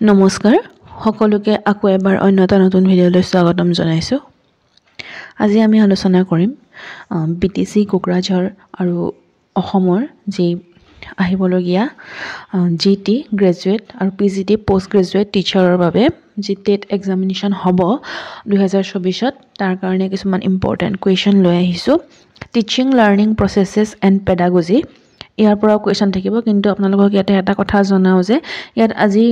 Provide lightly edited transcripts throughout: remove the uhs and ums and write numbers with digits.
নমস্কাৰ সকলোকে আকৌ এবাৰ অন্য এটা নতুন ভিডিঅ'লৈ স্বাগতম জনাইছোঁ। আজি আমি আলোচনা কৰিম বিটিচি কোকৰাঝাৰ আৰু অসমৰ যি আহিবলগীয়া জিটি গ্ৰেজুৱেট আৰু পিজিটি পোষ্ট গ্ৰেজুৱেট টিচাৰৰ বাবে যি টেট এক্সামিনেশ্যন হ'ব 2024ত তাৰ কাৰণে কিছুমান ইম্পৰ্টেণ্ট কুৱেশ্যন লৈ আহিছোঁ। টিচিং লাৰ্ণিং প্ৰচেছেছ এণ্ড পেডাগজি ইয়াৰ পৰাও কুৱেশ্যন থাকিব, কিন্তু আপোনালোকক ইয়াতে এটা কথা জনাওঁ যে ইয়াত আজি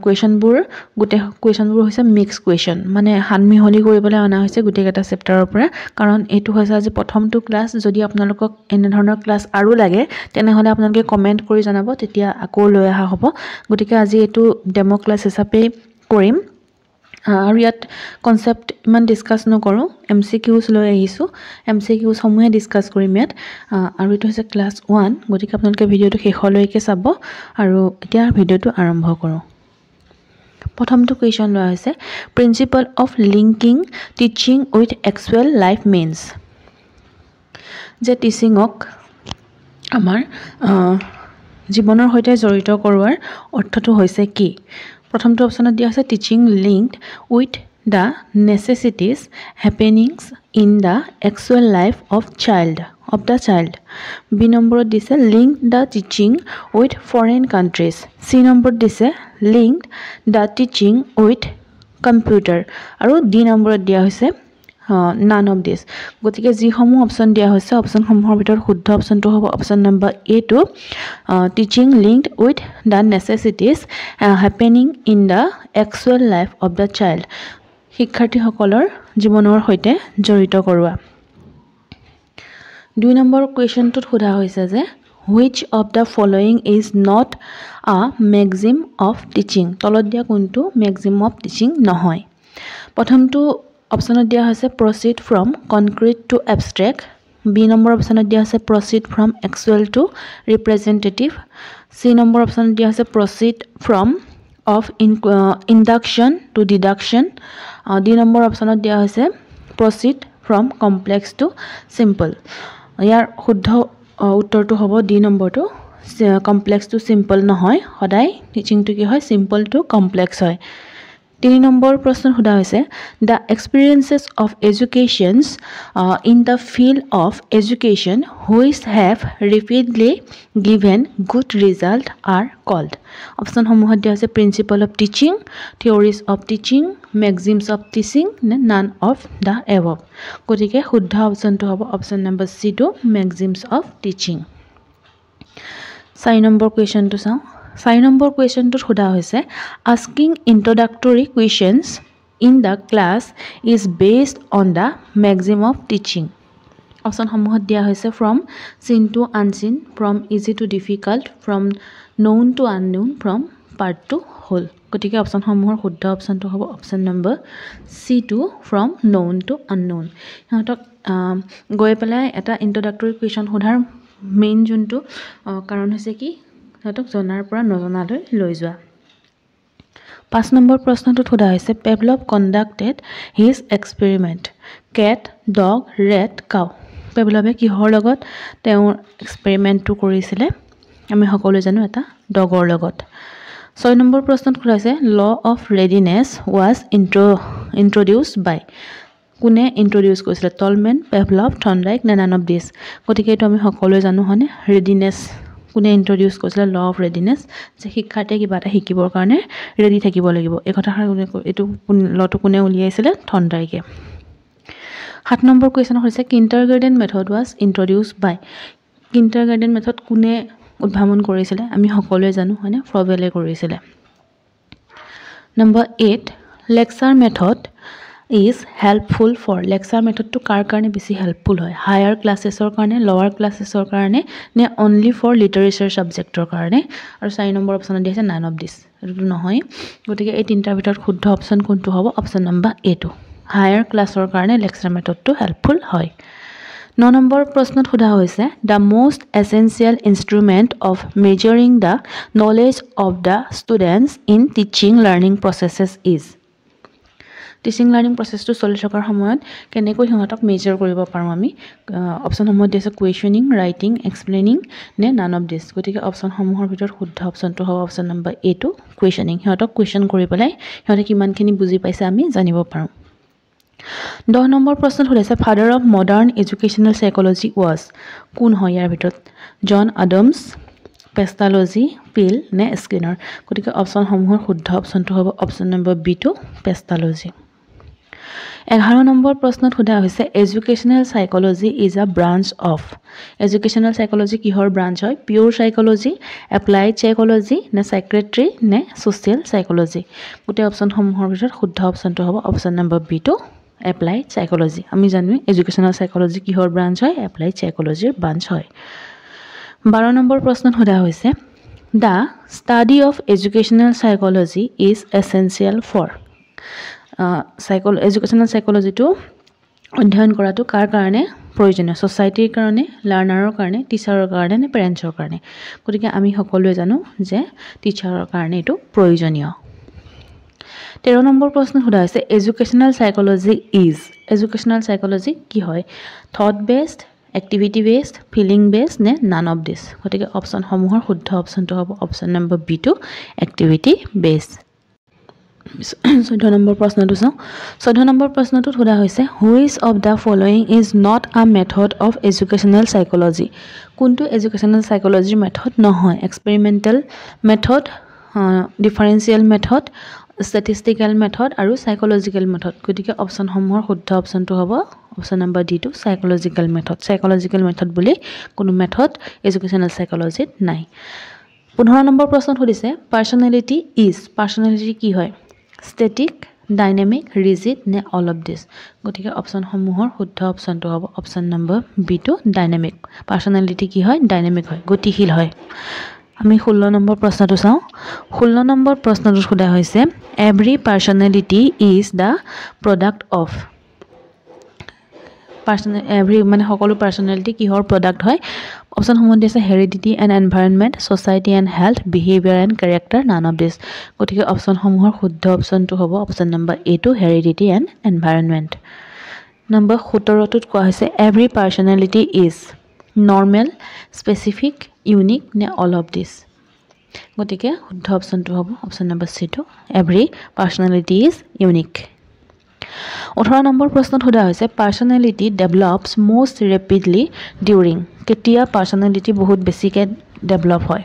কুৱেশ্যনবোৰ হৈছে মিক্স কুৱেশ্যন, মানে সানমিহলি কৰিবলৈ অনা হৈছে গোটেইকেইটা চেপ্টাৰৰ পৰা। কাৰণ এইটো হৈছে আজি প্ৰথমটো ক্লাছ। যদি আপোনালোকক এনেধৰণৰ ক্লাছ আৰু লাগে তেনেহ'লে আপোনালোকে কমেণ্ট কৰি জনাব, তেতিয়া আকৌ লৈ অহা হ'ব। গতিকে আজি এইটো ডেম' ক্লাছ হিচাপেই কৰিম আৰু ইয়াত কনচেপ্ট ইমান ডিছকাছ নকৰোঁ, MCQs লৈ আহিছোঁ। MCQsসমূহে ডিছকাছ কৰিম ইয়াত। আৰু এইটো হৈছে ক্লাছ 1, গতিকে আপোনালোকে ভিডিঅ'টো শেষলৈকে চাব। আৰু এতিয়া ভিডিঅ'টো আৰম্ভ কৰোঁ। প্ৰথমটো কুৱেশ্যন লোৱা হৈছে principle of linking teaching with actual life means, যে টিচিঙক আমাৰ জীৱনৰ সৈতে জড়িত কৰোৱাৰ অৰ্থটো হৈছে কি? প্ৰথমটো অপশ্যনত দিয়া হৈছে teaching linked with the necessities happenings in the actual life of the child. B নম্বৰত দিছে link the teaching with foreign countries. C নম্বৰত দিছে link the teaching with computer. আৰু ডি নম্বৰত দিয়া হৈছে নান অফ দিছ। গতিকে যিসমূহ অপশ্যন দিয়া হৈছে অপশ্যনসমূহৰ ভিতৰত শুদ্ধ অপশ্যনটো হ'ব option number A2, teaching linked with the necessities happening in the actual life of the child, শিক্ষাৰ্থীসকলৰ জীৱনৰ সৈতে জড়িত কৰোৱা। 2 নম্বৰ কুৱেশ্যনটোত সোধা হৈছে যে which of the following is not a maxim of teaching. তলত দিয়া কোনটো মেক্সিম অফ টিচিং নহয়? প্ৰথমটো অপশ্যনত দিয়া হৈছে proceed from concrete to abstract. B number অপশ্যনত দিয়া হৈছে proceed from actual to representative. C number অপশ্যনত দিয়া হৈছে proceed from induction to deduction. D number অপশ্যনত দিয়া হৈছে proceed from complex to simple. ইয়াৰ শুদ্ধ উত্তৰটো হ'ব ডি নম্বৰটো, কমপ্লেক্স টু চিম্পল নহয়, সদায় টিচিংটো কি হয় চিম্পল টু কমপ্লেক্স হয়। 3 নম্বৰ প্ৰশ্ন সোধা হৈছে the experiences of educations in the field of education which have repeatedly given good result are called. অপশ্যনসমূহত দিয়া হৈছে principle of teaching, theories of teaching, maxims of teaching নে নান অফ দ্য এবভ। গতিকে শুদ্ধ অপশ্যনটো হ'ব option number C2, maxims of teaching. 4 number কুৱেশ্যনটো চাওঁ। 4 নম্বৰ কুৱেশ্যনটোত সোধা হৈছে asking introductory questions in the class is based on the maxim of teaching. অপশ্যনসমূহত দিয়া হৈছে from seen to unseen, from easy to difficult, from known to unknown, from part to whole. গতিকে অপশ্যনসমূহৰ শুদ্ধ অপশ্যনটো হ'ব option number C2, from known to unknown. সিহঁতক গৈ পেলাই এটা ইন্ট্ৰডাক্টৰী কুৱেশ্যন সোধাৰ মেইন যোনটো কাৰণ হৈছে কি সিহঁতক জনাৰ পৰা নজনালৈ লৈ যোৱা। 5 নম্বৰ প্ৰশ্নটোত সোধা হৈছে পেভলভ কণ্ডাক্টেড হিজ এক্সপেৰিমেণ্ট কেট, ডগ, ৰেট, কাউ। পেভলভে কিহৰ লগত তেওঁৰ এক্সপেৰিমেণ্টটো কৰিছিলে? আমি সকলোৱে জানো এটা ডগৰ লগত। 6 নম্বৰ প্ৰশ্নত সোধা হৈছে law of readiness was introduced বাই। কোনে ইন্ট্ৰডিউচ কৰিছিলে? টলমেন, পেভলভ, থৰ্নডাইক নে নান অফ দিছ। গতিকে এইটো আমি সকলোৱে জানো হয়নে? ৰেডিনেছ কোনে ইন্ট্ৰডিউচ কৰিছিলে? ল অফ ৰেডিনেছ, যে শিক্ষাৰ্থীয়ে কিবা এটা শিকিবৰ কাৰণে ৰেডি থাকিব লাগিব। এই কথাষাৰ এইটো লটো কোনে উলিয়াইছিলে? থৰ্নডাইকে। 7 নম্বৰ কুৱেশ্যন হৈছে kindergarten method was introduced by. Kindergarten method কোনে উদ্ভাৱন কৰিছিলে? আমি সকলোৱে জানো হয়নে? ফ্ৰবেলে কৰিছিলে। Number 8 lecture method is helpful for. Lecture মেথডটো কাৰ কাৰণে বেছি হেল্পফুল হয়? হায়াৰ ক্লাছেছৰ কাৰণে, লৱাৰ ক্লাছেছৰ কাৰণে নে অনলি ফৰ লিটাৰেচাৰ ছাবজেক্টৰ কাৰণে? আৰু 4 নম্বৰ অপশ্যনত দিয়া আছে নান অফ দিছ। এইটোতো নহয়। গতিকে এই তিনিটাৰ ভিতৰত শুদ্ধ অপশ্যন কোনটো হ'ব? অপশ্যন নম্বৰ A2, হায়াৰ ক্লাছৰ কাৰণে লেকচাৰ মেথডটো হেল্পফুল হয়। 9 নম্বৰ প্ৰশ্নত সোধা হৈছে the most essential instrument of measuring the knowledge of the students in teaching learning processes is. Teaching learning প্ৰচেছটো চলি থকাৰ সময়ত কেনেকৈ সিহঁতক মেজাৰ কৰিব পাৰোঁ আমি? অপশ্যনসমূহত দিছে কুৱেশ্যনিং, ৰাইটিং, এক্সপ্লেইনিং নে নান অফ দিছ। গতিকে অপশ্যনসমূহৰ ভিতৰত শুদ্ধ অপশ্যনটো হ'ব অপশ্যন নম্বৰ A2, কুৱেশ্যনিং সিহঁতক কুৱেশ্যন কৰি পেলাই সিহঁতে কিমানখিনি বুজি পাইছে আমি জানিব পাৰোঁ 10 নম্বৰ প্ৰশ্নত সুধিছে father of modern educational psychology was কোন হয় ইয়াৰ ভিতৰত জন আডামছ পেষ্টালজি পিল নে স্কিনাৰ গতিকে অপশ্যনসমূহৰ শুদ্ধ অপশ্যনটো হ'ব option number B2 Pestalozzi 11 number প্ৰশ্নত সোধা হৈছে educational psychology is a branch of educational psychology কিহৰ ব্ৰাঞ্চ হয় পিওৰ সাইকোলজি এপ্লাইড সাইকোলজি নে সাইক্ৰেট্ৰি নে সোশ্যাল সাইকোলজি গোটেই অপশ্যনসমূহৰ ভিতৰত শুদ্ধ অপশ্যনটো হ'ব option number B2 applied psychology আমি জানো এডুকেশ্যনেল সাইকোলজি কিহৰ ব্ৰাঞ্চ হয় এপ্লাইড সাইকোলজিৰ ব্ৰাঞ্চ হয় 12 নম্বৰ প্ৰশ্নত সোধা হৈছে The study of educational psychology is essential for educational psychology to অধ্যয়ন কৰাটো কাৰ কাৰণে প্ৰয়োজনীয় সোসাইটিৰ কাৰণে লাৰ্ণাৰৰ কাৰণে টিচাৰৰ কাৰণে নে পেৰেণ্টছৰ কাৰণে গতিকে আমি সকলোৱে জানো যে টিচাৰৰ কাৰণে এটো প্ৰয়োজনীয় 13 নম্বৰ প্ৰশ্ন সোধা হৈছে educational psychology is educational psychology কি হয় thought based activity based feeling based ne none of this গতিকে অপচন সমূহৰ শুদ্ধ অপচনটো হ'ব option number B2 activity based 14 number প্ৰশ্নটো চাও 14 নম্বৰ প্ৰশ্নটো সোধা হৈছে which of the following is not a method of educational psychology কোনটো educational psychology method নহয় experimental method differential method statistical method আৰু psychological method গতিকে অপচন সমূহৰ শুদ্ধ অপচনটো হ'ব option number D2 psychological method বুলি কোনো মেথড এডুকেশ্যনেল সাইকোলজিত নাই 15 নম্বৰ প্ৰশ্নত সুধিছে পাৰ্সোনালিটি কি হয় স্ট্যাটিক ডাইনামিক ৰিজিড নে অল অফ দিস গতিকে অপচন সমূহৰ শুদ্ধ অপচনটো হ'ব অপচন নম্বৰ B2 ডাইনামিক পাৰ্সোনালিটি কি হয় ডাইনামিক হয় গতিশীল হয় আমি 16 নম্বৰ প্ৰশ্নটো চাও 16 নম্বৰ প্ৰশ্নটো সোধা হৈছে every personality is the product of every মানে সকলো পাৰ্সোনালিটি কিহৰ প্ৰডাক্ট হয় অপচন সমূহ দিছে heredity and environment society and health behaviour and character none of this গতিকে অপচন সমূহৰ শুদ্ধ অপচনটো হ'ব option number A2 heredity and environment number 17 টোত কোৱা হৈছে every personality is normal specific unique নে অল অফ দিস গতিকে শুদ্ধ অপচনটো হ'ব option number C2 every personality is unique 18 number প্ৰশ্নত সোধা হৈছে পাৰ্সোনালিটি ডেভেলপস মোস্ট ৰেপিডলি ডিউৰিং কেতিয়া পাৰ্সোনালিটি বহুত বেছিকে ডেভেলপ হয়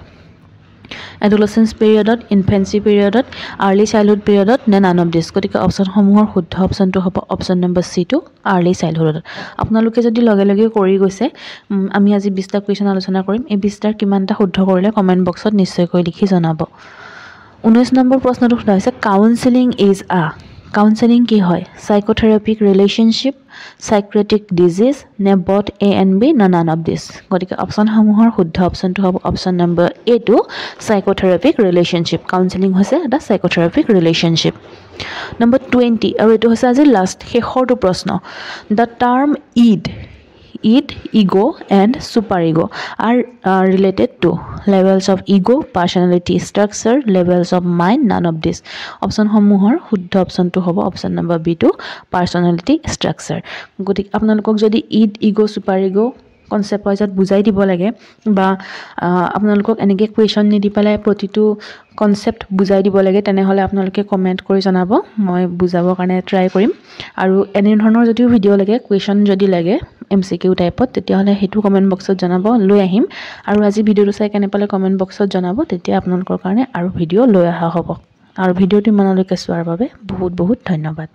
এডোলেসেন্স পিৰিয়ডত ইনফেন্সি পিৰিয়ডত আৰ্লি চাইল্ডহুড পিৰিয়ডত নে নান অফ দিস গতিকে অপচন সমূহৰ শুদ্ধ অপচনটো হ'ব অপচন নম্বৰ C2 আৰ্লি চাইল্ডহুডত আপোনালোকে যদি লগে লগে কৰি গৈছে আমি আজি 20টা কোৱেশ্চন আলোচনা কৰিম এই 20টাৰ কিমানটা শুদ্ধ কৰিলে কমেন্ট বক্সত নিশ্চয়কৈ লিখি জনাব 19 নম্বৰ প্ৰশ্নটো সোধা হৈছে কাউন্সেলিং ইজ আ কাউন্সেলিং কি হয় সাইকোথেৰাপিক ৰিলেশনশিপ সাইক্ৰেটিক ডিজিজ নে বট A and B না নান অফ দিস গতিকে অপচন সমূহৰ শুদ্ধ অপচনটো হ'ব অপচন নম্বৰ A2 সাইকোথেৰাপিক ৰিলেশনশিপ কাউন্সেলিং হৈছে এটা সাইকোথেৰাপিক ৰিলেশনশিপ নম্বৰ 20 আৰু এটো হৈছে আজি লাষ্ট শেষৰটো প্ৰশ্ন the term id ego and superego are related to levels of ego personality structure levels of mind none of this option সমূহৰ শুদ্ধ অপচনটো হ'ব option number B2 personality structure গতিকে আপোনালোকক যদি id ego superego কনসেপ্ট ওয়াইজত বুজাই দিব লাগে বা আপোনালোকক এনেকে কোৱেশ্চন নিদি পেলাই প্ৰতিটো কনসেপ্ট বুজাই দিব লাগে তেনেহলে আপোনালোকে কমেন্ট কৰি জনাব মই বুজাবৰ কাৰণে ট্ৰাই কৰিম আৰু এনে ধৰণৰ যদি ভিডিও লাগে কোৱেশ্চন যদি লাগে MCQ টাইপত তেতিয়াহলে হেতু কমেন্ট বক্সত জনাব লৈ আহিম আৰু আজি ভিডিওটো চাই কেনে পালে কমেন্ট বক্সত জনাব তেতিয়া আপোনালোকৰ কাৰণে আৰু ভিডিও লৈ আহা হ'ব আৰু ভিডিওটো মনলৈকে চোৱাৰ বাবে বহুত বহুত ধন্যবাদ